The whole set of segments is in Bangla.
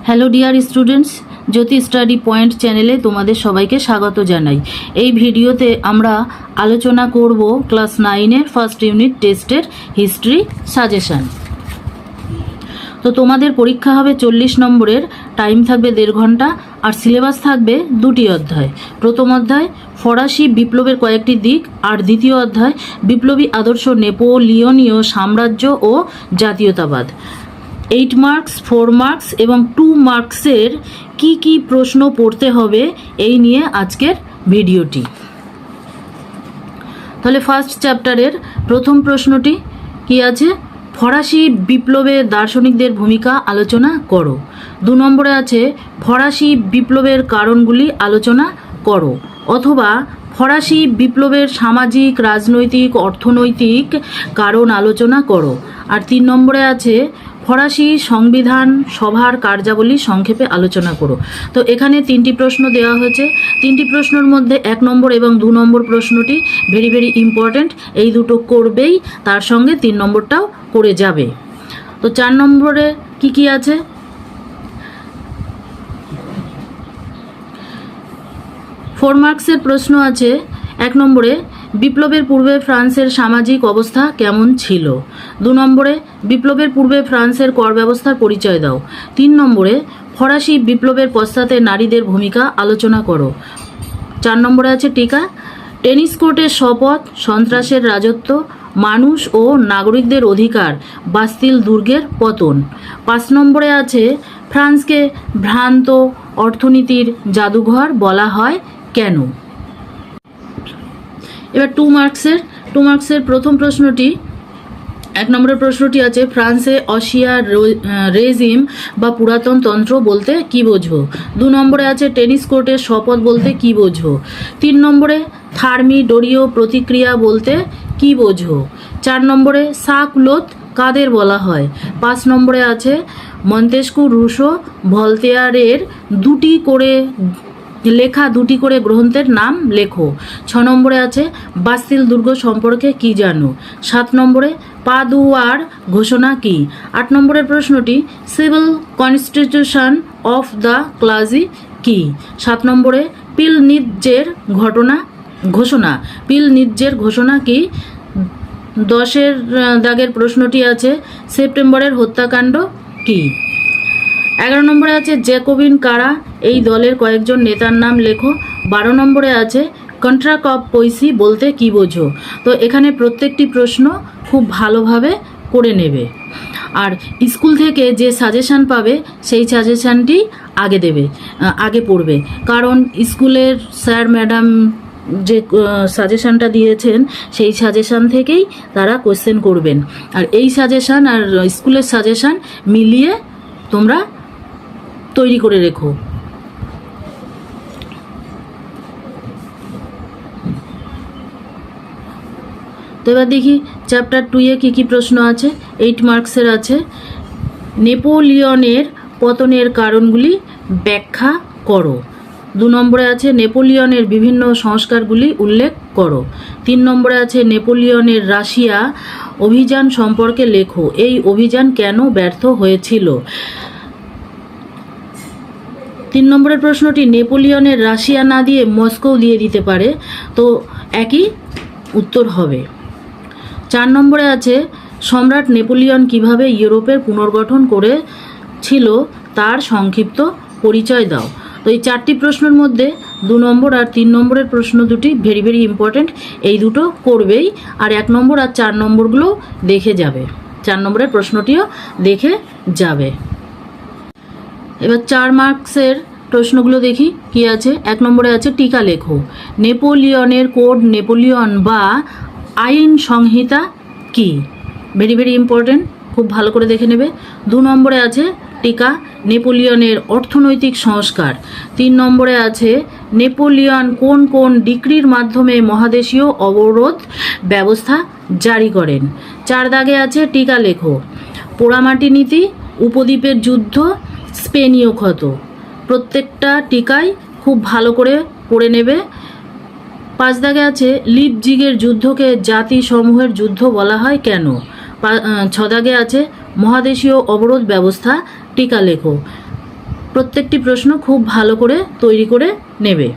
হ্যালো ডিয়ার স্টুডেন্টস, জ্যোতি স্টাডি পয়েন্ট চ্যানেলে তোমাদের সবাইকে স্বাগত জানাই। এই ভিডিওতে আমরা আলোচনা করব ক্লাস 9-এর ফার্স্ট ইউনিট টেস্টের হিস্ট্রি সাজেশন। তো তোমাদের পরীক্ষা হবে 40 নম্বরের, টাইম থাকবে 1.5 ঘন্টা, আর সিলেবাস থাকবে 2টি অধ্যায়। প্রথম অধ্যায় ফরাসি বিপ্লবের কয়েকটি দিক, আর দ্বিতীয় অধ্যায় বিপ্লবী আদর্শ, নেপোলিয়নীয় সাম্রাজ্য ও জাতীয়তাবাদ। 8 মার্কস, 4 মার্কস এবং 2 মার্কসের কি প্রশ্ন পড়তে হবে এই নিয়ে আজকের ভিডিওটি। তাহলে ফার্স্ট চ্যাপ্টারের প্রথম প্রশ্নটি কি আছে? ফরাসি বিপ্লবে দার্শনিকদের ভূমিকা আলোচনা করো। 2 নম্বরে আছে ফরাসি বিপ্লবের কারণগুলি আলোচনা করো, অথবা ফরাসি বিপ্লবের সামাজিক, রাজনৈতিক, অর্থনৈতিক কারণ আলোচনা করো। আর 3 নম্বরে আছে ফরাসি সংবিধান সভার কার্যাবলী সংক্ষেপে আলোচনা করো। তো এখানে 3টি প্রশ্ন দেওয়া হয়েছে। 3টি প্রশ্নের মধ্যে 1 নম্বর এবং 2 নম্বর প্রশ্নটি ভেরি ইম্পর্ট্যান্ট, এই দুটো করবেই, তার সঙ্গে 3 নম্বরটাও করে যাবে। তো 4 নম্বরে কি আছে? 4 মার্কসের প্রশ্ন আছে। 1 নম্বরে বিপ্লবের পূর্বে ফ্রান্সের সামাজিক অবস্থা কেমন ছিল। 2 নম্বরে বিপ্লবের পূর্বে ফ্রান্সের কর ব্যবস্থার পরিচয় দাও। 3 নম্বরে ফরাসি বিপ্লবের পশ্চাতে নারীদের ভূমিকা আলোচনা করো। 4 নম্বরে আছে টিকা। টেনিস কোর্টের শপথ, সন্ত্রাসের রাজত্ব, মানুষ ও নাগরিকদের অধিকার, বাস্তিল দুর্গের পতন। 5 নম্বরে আছে ফ্রান্সকে ভ্রান্ত অর্থনীতির জাদুঘর বলা হয় কেন। এবার 2 মার্কসের প্রথম প্রশ্নটি, 1 নম্বরের প্রশ্নটি আছে ফ্রান্সে অসিয়া রেজিম বা পুরাতন তন্ত্র বলতে কি বোঝো। 2 নম্বরে আছে টেনিস কোর্টের শপথ বলতে কি বোঝো। 3 নম্বরে থার্মিডোরীয় প্রতিক্রিয়া বলতে কি বোঝো। 4 নম্বরে সাকলোত কাদের বলা হয়। 5 নম্বরে আছে মন্তেস্কু, রুশো, ভলতেয়ারের লেখা দুটি করে গ্রন্থের নাম লেখো। 6 নম্বরে আছে বাস্তিল দুর্গ সম্পর্কে কি জানো। 7 নম্বরে পাদুয়ার ঘোষণা কি। 8 নম্বরের প্রশ্নটি সিভিল কনস্টিটিউশন অফ দ্য ক্লাজি কি। 7 নম্বরে পিলনিৎজের ঘোষণা কি। 10-এর দাগের প্রশ্নটি আছে সেপ্টেম্বরের হত্যাকাণ্ড কি। 11 নম্বরে আছে জ্যাকোবিন কারা, এই দলের কয়েকজন নেতার নাম লেখো। 12 নম্বরে আছে কন্ট্রাক্ট অফ পয়সি বলতে কি বোঝো। তো এখানে প্রত্যেকটি প্রশ্ন খুব ভালোভাবে করে নেবে, আর স্কুল থেকে যে সাজেশান পাবে সেই সাজেশানটি আগে পড়বে, কারণ স্কুলের স্যার ম্যাডাম যে সাজেশানটা দিয়েছেন সেই সাজেশান থেকেই তারা কোশ্চেন করবেন, আর এই সাজেশান আর স্কুলের সাজেশান মিলিয়ে তোমরা তৈরি করে রেখো। তো এবার দেখি চ্যাপ্টার 2-এ কি প্রশ্ন আছে। 8 মার্কসের আছে নেপোলিয়নের পতনের কারণগুলি ব্যাখ্যা করো। 2 নম্বরে আছে নেপোলিয়নের বিভিন্ন সংস্কারগুলি উল্লেখ করো। 3 নম্বরে আছে নেপোলিয়নের রাশিয়া অভিযান সম্পর্কে লেখো, এই অভিযান কেন ব্যর্থ হয়েছিল। 3 নম্বরের প্রশ্নটি নেপোলিয়নের রাশিয়া না দিয়ে মস্কো দিয়ে দিতে পারে, তো একই উত্তর হবে। 4 নম্বরে আছে সম্রাট নেপোলিয়ন কিভাবে ইউরোপের পুনর্গঠন করেছিল তার সংক্ষিপ্ত পরিচয় দাও। তো এই 4টি প্রশ্নের মধ্যে 2 নম্বর আর 3 নম্বরের প্রশ্ন দুটি ভেরি ইম্পর্ট্যান্ট, এই দুটো করবেই, আর 1 নম্বর আর 4 নম্বরগুলো দেখে যাবে, 4 নম্বরের প্রশ্নটিও দেখে যাবে। এবার 4 মার্কসের প্রশ্নগুলো দেখি কি আছে। 1 নম্বরে আছে টিকা লেখো। নেপোলিয়নের কোড নেপোলিয়ন বা আইন সংহিতা কি। ভেরি ইম্পর্টেন্ট, খুব ভালো করে দেখে নেবে। 2 নম্বরে আছে টিকা নেপোলিয়নের অর্থনৈতিক সংস্কার। 3 নম্বরে আছে নেপোলিয়ন কোন ডিক্রির মাধ্যমে মহাদেশীয় অবরোধ ব্যবস্থা জারি করেন। 4 দাগে আছে টিকা লেখো। পোড়ামাটি নীতি, উপদ্বীপের যুদ্ধ, স্পেনীয় ক্ষত। প্রত্যেকটা টিকাই খুব ভালো করে পড়ে নেবে। 5 দাগে আছে লিপজিগের যুদ্ধকে জাতিসমূহের যুদ্ধ বলা হয় কেন। 6 দাগে আছে মহাদেশীয় অবরোধ ব্যবস্থা টিকা লেখো। প্রত্যেকটি প্রশ্ন খুব ভালো করে তৈরি করে নেবে।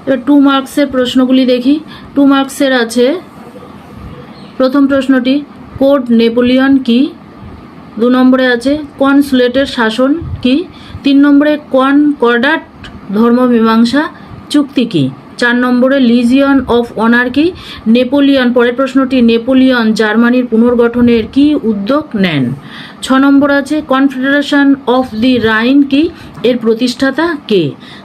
এবার 2 মার্কসের প্রশ্নগুলি দেখি। 2 মার্কসের আছে প্রথম প্রশ্নটি কোড নেপোলিয়ন কি। 2 নম্বরে আছে কনসুলেটের শাসন কি। 3 নম্বরে কনকর্ডাট ধর্মমীমাংসা চুক্তি কি। 4 নম্বরে লিজিয়ন অফ অনার কি। নেপোলিয়ন, পরের প্রশ্নটি নেপোলিয়ন জার্মানির পুনর্গঠনের কি উদ্যোগ নেন। 6 নম্বর আছে কনফেডারেশন অফ দি রাইন কি, এর প্রতিষ্ঠাতা কে।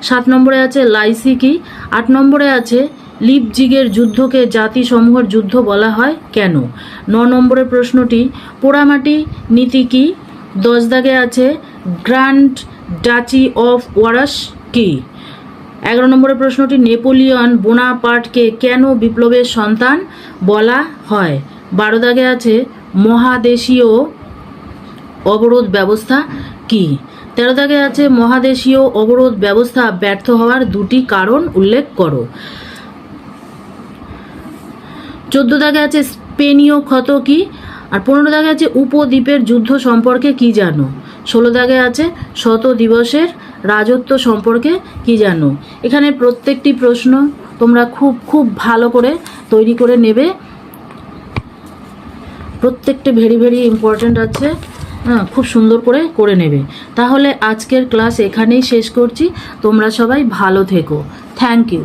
7 নম্বরে আছে লাইসি কি। 8 নম্বরে আছে লিপজিগের যুদ্ধকে জাতিসমূহের যুদ্ধ বলা হয় কেন। 9 নম্বরের প্রশ্নটি পোড়ামাটি নীতি কি। 10 দাগে আছে গ্র্যান্ড ডাচি অফ ওয়ারাস কি। 11 নম্বরের প্রশ্নটি নেপোলিয়ন বোনাপার্টকে কেন বিপ্লবের সন্তান বলা হয়। 12 দাগে আছে মহাদেশীয় অবরোধ ব্যবস্থা কি। 13 দাগে আছে মহাদেশীয় অবরোধ ব্যবস্থা ব্যর্থ হওয়ার 2টি কারণ উল্লেখ করো। 14 দাগে আছে স্পেনীয় ক্ষত কি। আর 15 দাগে আছে উপদ্বীপের যুদ্ধ সম্পর্কে কি জানো। 16 দাগে আছে শত দিবসের রাজত্ব সম্পর্কে কি জানো। এখানে প্রত্যেকটি প্রশ্ন তোমরা খুব ভালো করে তৈরি করে নেবে। প্রত্যেকটা ভেরি ইম্পর্ট্যান্ট আছে, খুব সুন্দর করে নেবে। তাহলে আজকের ক্লাস এখানেই শেষ করছি। তোমরা সবাই ভালো থেকো। Thank you.